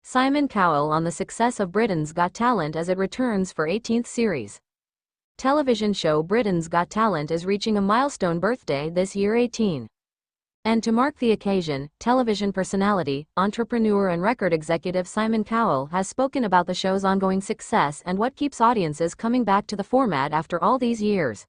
Simon Cowell on the success of Britain's Got Talent as it returns for 18th series. Television show Britain's Got Talent is reaching a milestone birthday this year, 18. And to mark the occasion, television personality, entrepreneur and record executive Simon Cowell has spoken about the show's ongoing success and what keeps audiences coming back to the format after all these years.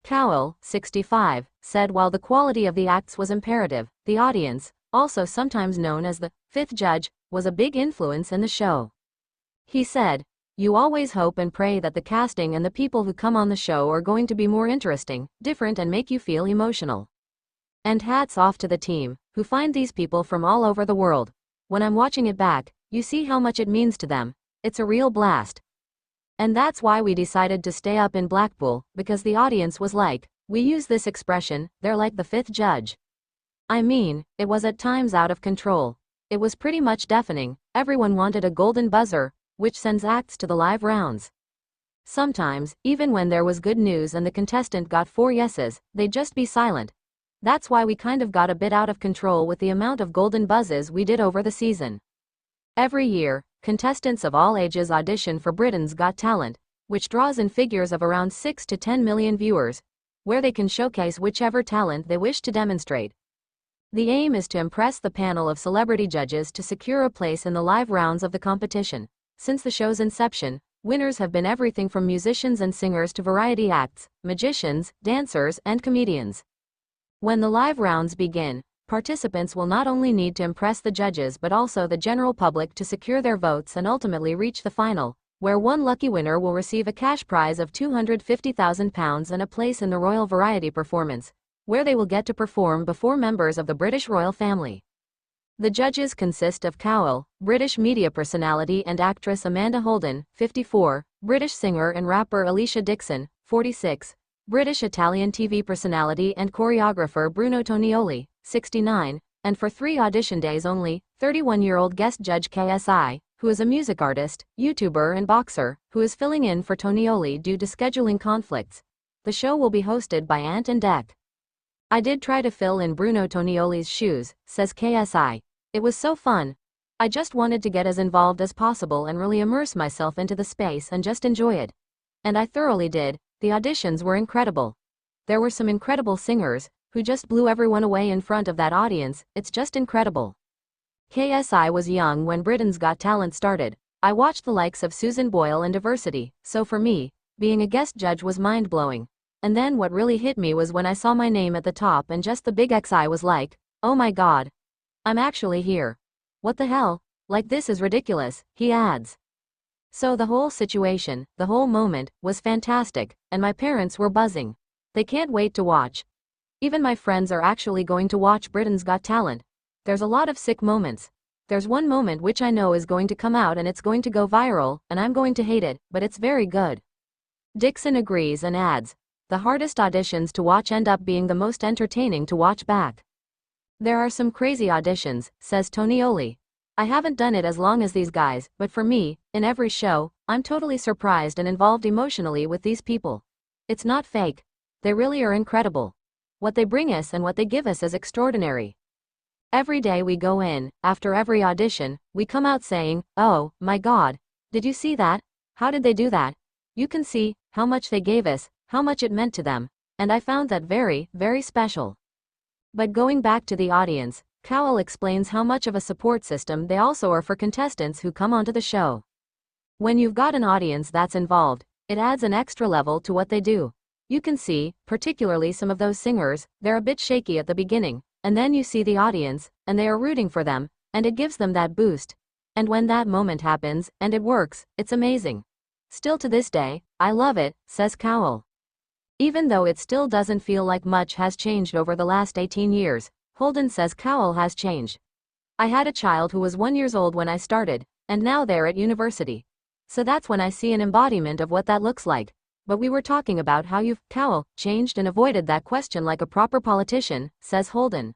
Cowell, 65, said while the quality of the acts was imperative, the audience, also sometimes known as the fifth judge, was a big influence in the show. He said, "You always hope and pray that the casting and the people who come on the show are going to be more interesting, different and make you feel emotional. And hats off to the team, who find these people from all over the world. When I'm watching it back, you see how much it means to them. It's a real blast. And that's why we decided to stay up in Blackpool, because the audience was like, we use this expression, they're like the fifth judge. I mean, it was at times out of control. It was pretty much deafening. Everyone wanted a golden buzzer, which sends acts to the live rounds. Sometimes, even when there was good news and the contestant got 4 yeses, they'd just be silent. That's why we kind of got a bit out of control with the amount of golden buzzes we did over the season. Every year, contestants of all ages audition for Britain's Got Talent, which draws in figures of around 6 to 10 million viewers, where they can showcase whichever talent they wish to demonstrate. The aim is to impress the panel of celebrity judges to secure a place in the live rounds of the competition. Since the show's inception, winners have been everything from musicians and singers to variety acts, magicians, dancers, and comedians. When the live rounds begin, participants will not only need to impress the judges but also the general public to secure their votes and ultimately reach the final, where one lucky winner will receive a cash prize of £250,000 and a place in the Royal Variety Performance, where they will get to perform before members of the British royal family. The judges consist of Cowell, British media personality and actress Amanda Holden, 54, British singer and rapper Alicia Dixon, 46, British Italian TV personality and choreographer Bruno Tonioli, 69, and for 3 audition days only, 31-year-old guest judge KSI, who is a music artist, YouTuber and boxer, who is filling in for Tonioli due to scheduling conflicts. The show will be hosted by Ant and Dec. I did try to fill in Bruno Tonioli's shoes, says KSI. It was so fun. I just wanted to get as involved as possible and really immerse myself into the space and just enjoy it. And I thoroughly did. The auditions were incredible. There were some incredible singers, who just blew everyone away in front of that audience. It's just incredible. KSI was young when Britain's Got Talent started. I watched the likes of Susan Boyle and Diversity, so for me, being a guest judge was mind-blowing. And then what really hit me was when I saw my name at the top and just the big XI was like, oh my god. I'm actually here. What the hell? Like, this is ridiculous, he adds. So the whole situation, the whole moment, was fantastic, and my parents were buzzing. They can't wait to watch. Even my friends are actually going to watch Britain's Got Talent. There's a lot of sick moments. There's one moment which I know is going to come out and it's going to go viral, and I'm going to hate it, but it's very good. Dixon agrees and adds, the hardest auditions to watch end up being the most entertaining to watch back. There are some crazy auditions, says Tonioli. I haven't done it as long as these guys, but for me, in every show, I'm totally surprised and involved emotionally with these people. It's not fake. They really are incredible. What they bring us and what they give us is extraordinary. Every day we go in, after every audition, we come out saying, oh, my god, did you see that? How did they do that? You can see how much they gave us, how much it meant to them, and I found that very, very special. But going back to the audience, Cowell explains how much of a support system they also are for contestants who come onto the show. When you've got an audience that's involved, it adds an extra level to what they do. You can see, particularly some of those singers, they're a bit shaky at the beginning, and then you see the audience, and they are rooting for them, and it gives them that boost. And when that moment happens, and it works, it's amazing. Still to this day, I love it, says Cowell. Even though it still doesn't feel like much has changed over the last 18 years, Holden says Cowell has changed. I had a child who was 1 year old when I started, and now they're at university. So that's when I see an embodiment of what that looks like. But we were talking about how you've, Cowell, changed and avoided that question like a proper politician, says Holden.